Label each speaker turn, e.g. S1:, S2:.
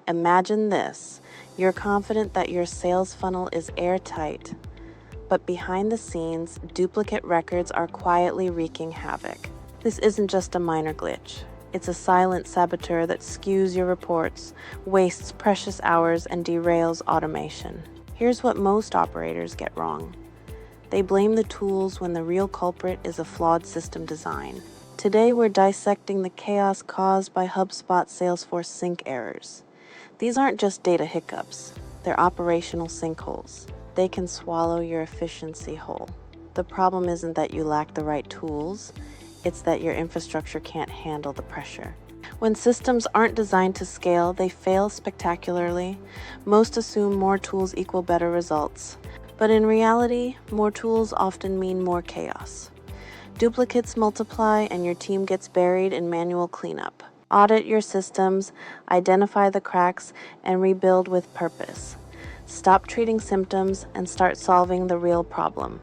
S1: Imagine this. You're confident that your sales funnel is airtight, but behind the scenes, duplicate records are quietly wreaking havoc. This isn't just a minor glitch. It's a silent saboteur that skews your reports, wastes precious hours, and derails automation. Here's what most operators get wrong. They blame the tools when the real culprit is a flawed system design. Today, we're dissecting the chaos caused by HubSpot Salesforce sync errors. These aren't just data hiccups, they're operational sinkholes. They can swallow your efficiency whole. The problem isn't that you lack the right tools, it's that your infrastructure can't handle the pressure. When systems aren't designed to scale, they fail spectacularly. Most assume more tools equal better results. But in reality, more tools often mean more chaos. Duplicates multiply and your team gets buried in manual cleanup. Audit your systems, identify the cracks, and rebuild with purpose. Stop treating symptoms and start solving the real problem.